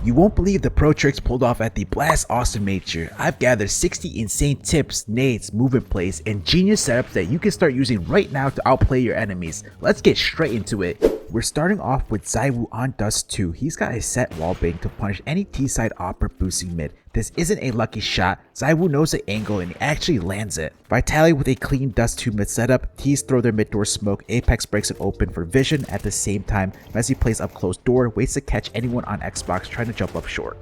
You won't believe the pro tricks pulled off at the Blast Awesome Nature. I've gathered 60 insane tips, nades, movement plays, and genius setups that you can start using right now to outplay your enemies. Let's get straight into it. We're starting off with ZywOo on Dust 2. He's got a set wallbang to punish any T-side opera boosting mid. This isn't a lucky shot. ZywOo knows the angle and he actually lands it. Vitality with a clean Dust 2 mid setup. T's throw their mid door smoke. Apex breaks it open for vision. At the same time, mezii plays up close door, waits to catch anyone on Xbox trying to jump up short.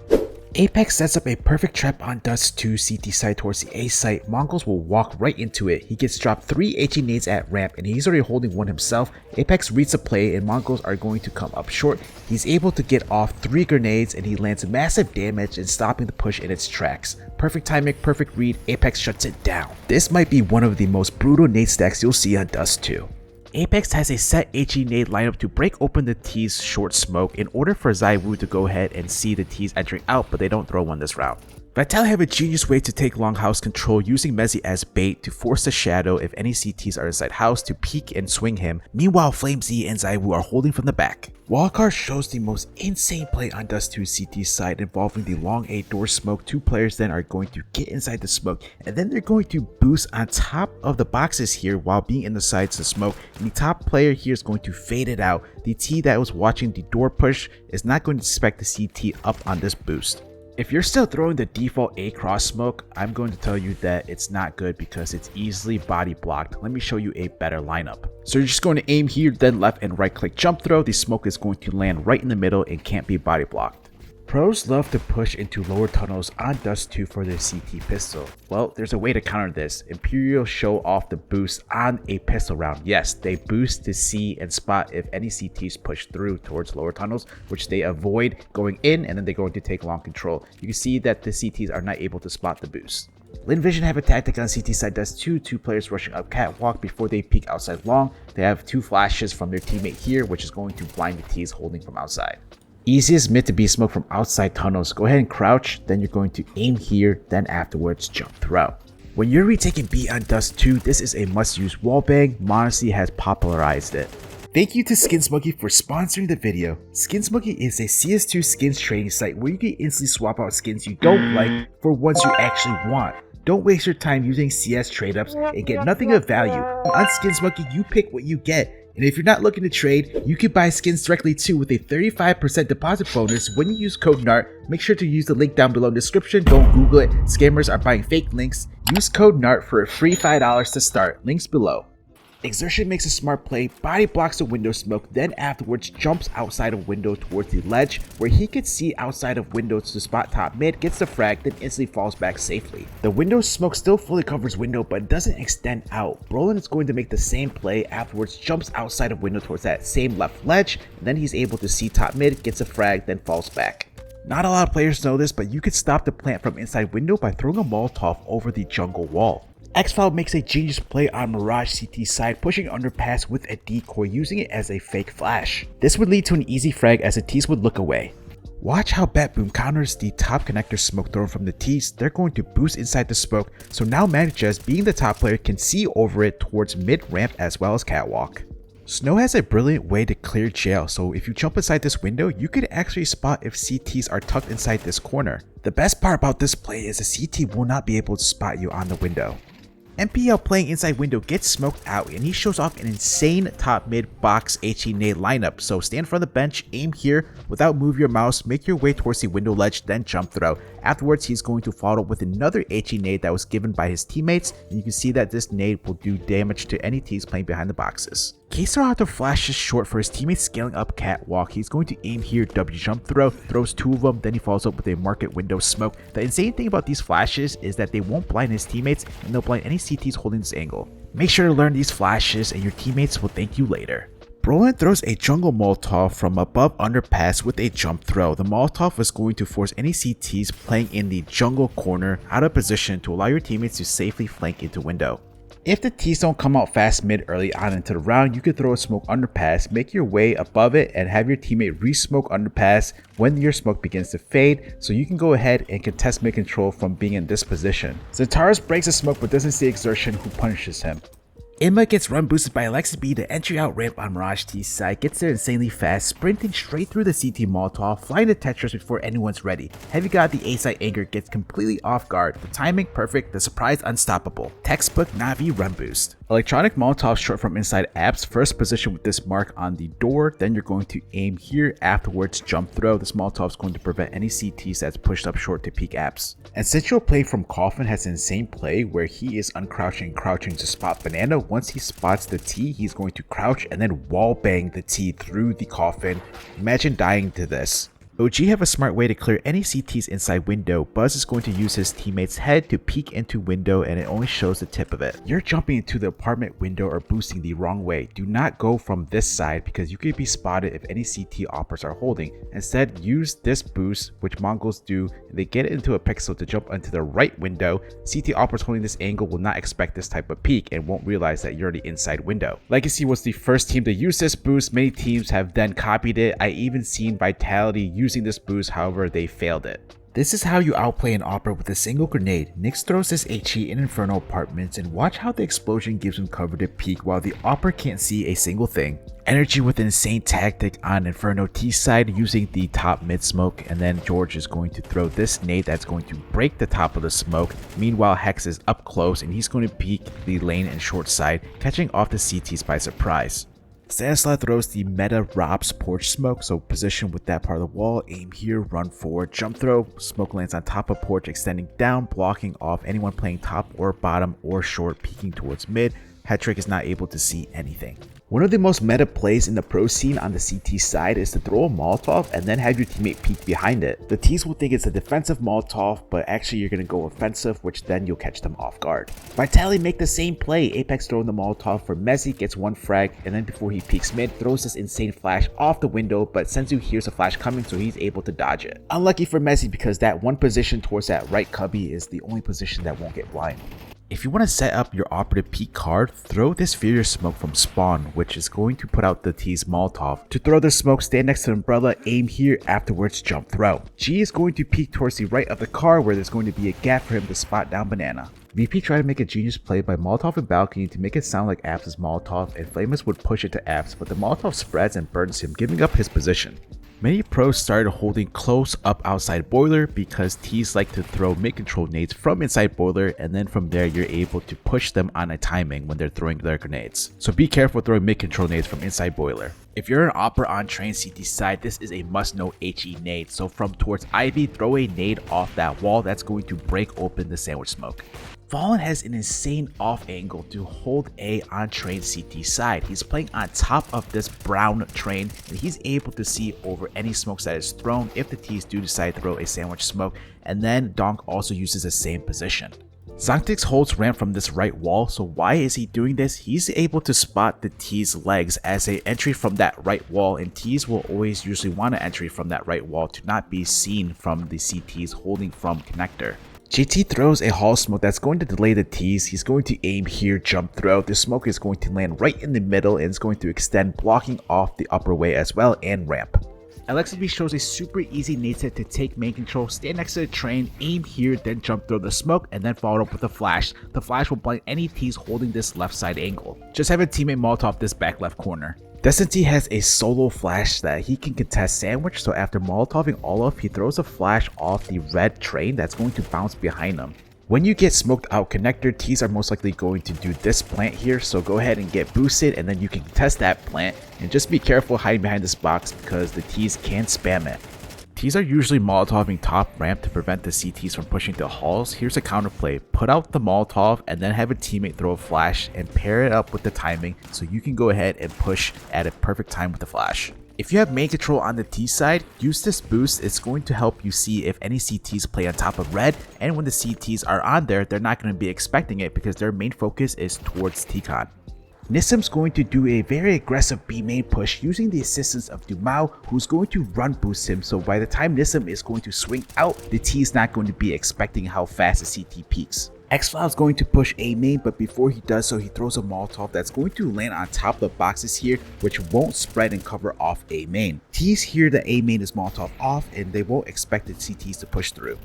Apex sets up a perfect trap on Dust 2 CT side towards the A site. Mongols will walk right into it. He gets dropped 3 HE nades at ramp and he's already holding one himself. Apex reads the play and Mongols are going to come up short. He's able to get off 3 grenades and he lands massive damage and stopping the push in its tracks. Perfect timing, perfect read, Apex shuts it down. This might be one of the most brutal nade stacks you'll see on Dust 2. Apex has a set HE nade lineup to break open the T's short smoke in order for ZywOo to go ahead and see the T's entering out, but they don't throw one this round. Vitality have a genius way to take long house control using mezii as bait to force the shadow if any CTs are inside house to peek and swing him. Meanwhile, flameZ and ZywOo are holding from the back. Wildcard shows the most insane play on Dust 2 CT side involving the long A door smoke. 2 players then are going to get inside the smoke and then they're going to boost on top of the boxes here while being in the sides of the smoke, and the top player here is going to fade it out. The T that was watching the door push is not going to expect the CT up on this boost. If you're still throwing the default A cross smoke, I'm going to tell you that it's not good because it's easily body blocked. Let me show you a better lineup. So you're just going to aim here, then left and right click jump throw. The smoke is going to land right in the middle and can't be body blocked. Pros love to push into lower tunnels on Dust 2 for their CT pistol. Well, there's a way to counter this. Imperial show off the boost on a pistol round. Yes, they boost to see and spot if any CTs push through towards lower tunnels, which they avoid going in and then they're going to take long control. You can see that the CTs are not able to spot the boost. Lin Vision have a tactic on CT side Dust 2, 2 players rushing up catwalk before they peek outside long. They have 2 flashes from their teammate here, which is going to blind the T's holding from outside. Easiest mid to be smoke from outside tunnels. Go ahead and crouch, then you're going to aim here, then afterwards jump throw. When you're retaking B on Dust 2, this is a must use wallbang. Modesty has popularized it. Thank you to SkinSmoky for sponsoring the video. SkinSmoky is a CS2 skins trading site where you can instantly swap out skins you don't like for ones you actually want. Don't waste your time using CS trade ups and get nothing of value. On SkinSmoky, you pick what you get. And if you're not looking to trade, you can buy skins directly too with a 35% deposit bonus when you use code NART. Make sure to use the link down below in the description. Don't Google it. Scammers are buying fake links. Use code NART for a free $5 to start. Links below. Exertion makes a smart play, body blocks the window smoke, then afterwards jumps outside of window towards the ledge where he could see outside of window to spot top mid, gets the frag, then instantly falls back safely. The window smoke still fully covers window but doesn't extend out. Brolin is going to make the same play, afterwards jumps outside of window towards that same left ledge, and then he's able to see top mid, gets a frag, then falls back. Not a lot of players know this, but you could stop the plant from inside window by throwing a Molotov over the jungle wall. Xfile makes a genius play on Mirage CT side, pushing Underpass with a decoy, using it as a fake flash. This would lead to an easy frag as the T's would look away. Watch how Batboom counters the top connector smoke thrown from the T's. They're going to boost inside the smoke, so now Manages, being the top player, can see over it towards mid ramp as well as catwalk. Snow has a brilliant way to clear jail, so if you jump inside this window, you could actually spot if CTs are tucked inside this corner. The best part about this play is the CT will not be able to spot you on the window. MPL playing inside window gets smoked out and he shows off an insane top mid box HE nade lineup. So stand in front of the bench, aim here without move your mouse, make your way towards the window ledge, then jump throw. Afterwards, he's going to follow with another HE nade that was given by his teammates, and you can see that this nade will do damage to any T's playing behind the boxes. KSCERATO flashes short for his teammates scaling up catwalk. He's going to aim here, W jump throw, throws 2 of them, then he follows up with a market window smoke. The insane thing about these flashes is that they won't blind his teammates and they'll blind any CTs holding this angle. Make sure to learn these flashes and your teammates will thank you later. Brolin throws a jungle Molotov from above Underpass with a jump throw. The Molotov is going to force any CTs playing in the jungle corner out of position to allow your teammates to safely flank into window. If the T's don't come out fast mid early on into the round, you could throw a smoke Underpass, make your way above it, and have your teammate re-smoke Underpass when your smoke begins to fade, so you can go ahead and contest mid control from being in this position. Zentaris breaks the smoke but doesn't see Exertion, who punishes him. Imma gets run boosted by Aleksib. The entry out ramp on Mirage T's side gets there insanely fast, sprinting straight through the CT Molotov, flying the Tetris before anyone's ready. Heavy got the A side anchor, gets completely off guard, the timing perfect, the surprise unstoppable. Textbook NAVI run boost. Electronic Molotov short from inside apps, first position with this mark on the door, then you're going to aim here, afterwards jump throw. This Molotov is going to prevent any CTs that's pushed up short to peek apps. And Central play from Coffin has an insane play where he is uncrouching and crouching to spot banana. Once he spots the T, he's going to crouch and then wall bang the T through the Coffin. Imagine dying to this. OG have a smart way to clear any CTs inside window. Buzz is going to use his teammate's head to peek into window and it only shows the tip of it. You're jumping into the apartment window or boosting the wrong way. Do not go from this side because you could be spotted if any CT operators are holding. Instead, use this boost, which Mongols do, and they get into a pixel to jump into the right window. CT operators holding this angle will not expect this type of peek and won't realize that you're the inside window. Legacy was the first team to use this boost. Many teams have then copied it. I even seen Vitality using this boost, however they failed it. This is how you outplay an opera with a single grenade. Nyx throws this HE in Inferno apartments and watch how the explosion gives him cover to peek while the opera can't see a single thing. Energy with an insane tactic on Inferno T side using the top mid smoke, and then George is going to throw this nade that's going to break the top of the smoke. Meanwhile, Hex is up close and he's going to peek the lane and short side, catching off the CTs by surprise. Stanislav throws the meta ropz porch smoke, so position with that part of the wall, aim here, run forward, jump throw, smoke lands on top of porch extending down, blocking off anyone playing top or bottom or short peeking towards mid. Hetrick is not able to see anything. One of the most meta plays in the pro scene on the CT side is to throw a Molotov and then have your teammate peek behind it. The T's will think it's a defensive Molotov, but actually you're going to go offensive, which then you'll catch them off guard. Vitality make the same play. Apex throwing the Molotov for mezii, gets one frag, and then before he peeks mid, throws this insane flash off the window, but ZywOo hears a flash coming, so he's able to dodge it. Unlucky for mezii because that one position towards that right cubby is the only position that won't get blind. If you want to set up your operative peek card, throw this Furia smoke from spawn, which is going to put out the T's Molotov. To throw the smoke, stand next to the umbrella, aim here, afterwards jump throw. G is going to peek towards the right of the car where there's going to be a gap for him to spot down banana. VP tried to make a genius play by Molotov and balcony to make it sound like Apps' Molotov, and flameZ would push it to Apps, but the Molotov spreads and burns him, giving up his position. Many pros started holding close up outside boiler because T's like to throw mid-control nades from inside boiler, and then from there you're able to push them on a timing when they're throwing their grenades. So be careful throwing mid-control nades from inside boiler. If you're an opera on train CT side, this is a must-know HE nade. So from towards Ivy, throw a nade off that wall that's going to break open the sandwich smoke. Fallen has an insane off angle to hold A on train CT side. He's playing on top of this brown train and he's able to see over any smokes that is thrown if the T's do decide to throw a sandwich smoke, and then Donk also uses the same position. Zontix holds ramp from this right wall, so why is he doing this? He's able to spot the T's legs as a entry from that right wall, and T's will always usually want an entry from that right wall to not be seen from the CT's holding from connector. JT throws a hall smoke that's going to delay the T's. He's going to aim here, jump throw. The smoke is going to land right in the middle and it's going to extend, blocking off the upper way as well and ramp. Aleksib shows a super easy nade set to take main control, stand next to the train, aim here, then jump throw the smoke, and then follow up with a flash. The flash will blind any T's holding this left side angle. Just have a teammate Molotov this back left corner. Destiny has a solo flash that he can contest sandwich, so after Molotoving all off, he throws a flash off the red train that's going to bounce behind him. When you get smoked out connector, T's are most likely going to do this plant here, so go ahead and get boosted and then you can contest that plant, and just be careful hiding behind this box because the T's can spam it. T's are usually Molotoving top ramp to prevent the CTs from pushing to halls. Here's a counterplay. Put out the Molotov and then have a teammate throw a flash and pair it up with the timing so you can go ahead and push at a perfect time with the flash. If you have main control on the T side, use this boost. It's going to help you see if any CTs play on top of red, and when the CTs are on there, they're not going to be expecting it because their main focus is towards T-Con. Nissim's going to do a very aggressive B main push using the assistance of Dumao, who's going to run boost him, so by the time Nissim is going to swing out, the T is not going to be expecting how fast the CT peaks. X-File is going to push A main, but before he does so, he throws a Molotov that's going to land on top of the boxes here, which won't spread and cover off A main. T's hear that A main is Molotov off and they won't expect the CTs to push through.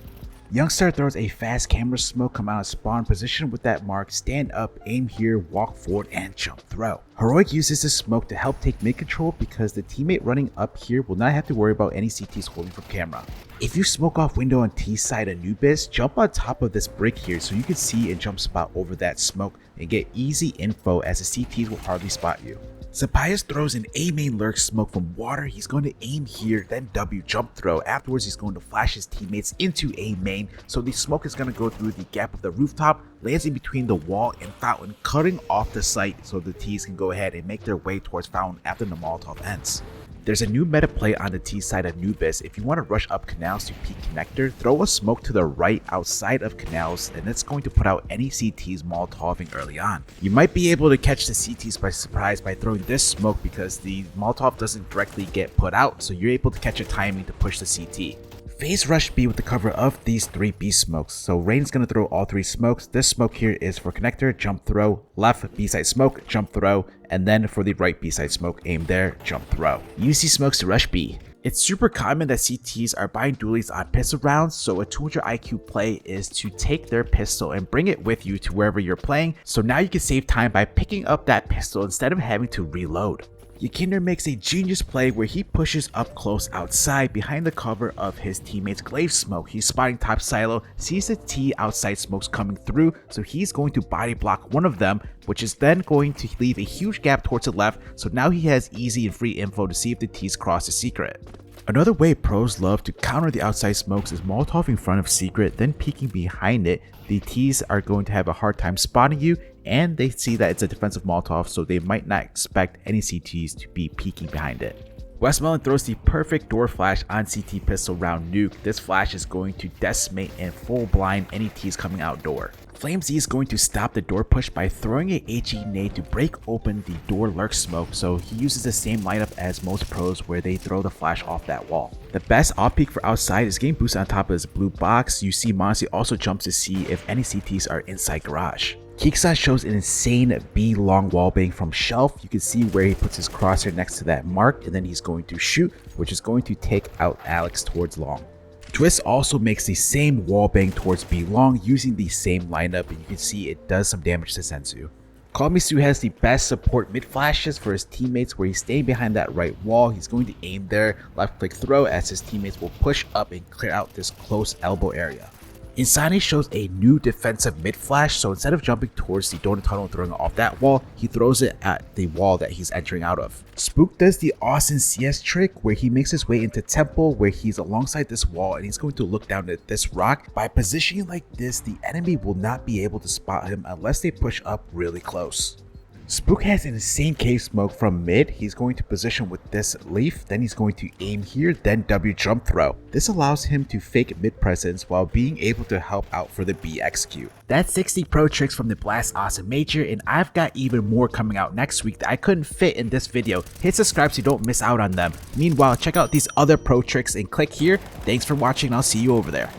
Youngstar throws a fast camera smoke, come out of spawn, position with that mark, stand up, aim here, walk forward, and jump throw. Heroic uses this smoke to help take mid control because the teammate running up here will not have to worry about any CTs holding from camera. If you smoke off window on T side Anubis, jump on top of this brick here so you can see and jump spot over that smoke and get easy info as the CTs will hardly spot you. SunPayus throws an A main Lurk smoke from water. He's going to aim here, then W jump throw. Afterwards, he's going to flash his teammates into A main. So the smoke is going to go through the gap of the rooftop, lands in between the wall and fountain, cutting off the site so the T's can go ahead and make their way towards fountain after the Molotov ends. There's a new meta play on the T side of Anubis. If you want to rush up canals to peak connector, throw a smoke to the right outside of canals, and it's going to put out any CTs Molotoving early on. You might be able to catch the CTs by surprise by throwing this smoke because the Molotov doesn't directly get put out, so you're able to catch a timing to push the CT. Phase rush B with the cover of these 3 B smokes. So Rain's gonna throw all 3 smokes. This smoke here is for connector, jump throw, left B side smoke, jump throw, and then for the right B side smoke, aim there, jump throw. Use these smokes to rush B. It's super common that CTs are buying dualies on pistol rounds, so a 200 IQ play is to take their pistol and bring it with you to wherever you're playing, so now you can save time by picking up that pistol instead of having to reload. Yakinder makes a genius play where he pushes up close outside behind the cover of his teammate's glaive smoke. He's spotting top silo, sees the T outside smokes coming through, so he's going to body block one of them, which is then going to leave a huge gap towards the left, so now he has easy and free info to see if the T's cross the secret. Another way pros love to counter the outside smokes is Molotov in front of secret, then peeking behind it. The T's are going to have a hard time spotting you, and they see that it's a defensive Molotov, so they might not expect any CTs to be peeking behind it. Westmelon throws the perfect door flash on CT pistol round nuke. This flash is going to decimate and full blind any T's coming out door. flameZ is going to stop the door push by throwing a HE nade to break open the door Lurk smoke, so he uses the same lineup as most pros where they throw the flash off that wall. The best off peek for outside is getting boosted on top of this blue box. You see Mouz also jumps to see if any CTs are inside garage. Keeksa shows an insane B long wallbang from shelf. You can see where he puts his crosshair next to that mark, and then he's going to shoot, which is going to take out Alex towards long. Twist also makes the same wallbang towards B long using the same lineup, and you can see it does some damage to Senzu. Kalmisu has the best support mid flashes for his teammates where he's staying behind that right wall. He's going to aim there, left click throw as his teammates will push up and clear out this close elbow area. Insane shows a new defensive mid flash, so instead of jumping towards the donut tunnel and throwing it off that wall, he throws it at the wall that he's entering out of. Spook does the awesome CS trick where he makes his way into temple where he's alongside this wall and he's going to look down at this rock. By positioning like this, the enemy will not be able to spot him unless they push up really close. Spook has an insane cave smoke from mid. He's going to position with this leaf, then he's going to aim here, then W jump throw. This allows him to fake mid presence while being able to help out for the B execute. That's 60 pro tricks from the Blast Awesome Major, and I've got even more coming out next week that I couldn't fit in this video. Hit subscribe so you don't miss out on them. Meanwhile, check out these other pro tricks and click here. Thanks for watching, and I'll see you over there.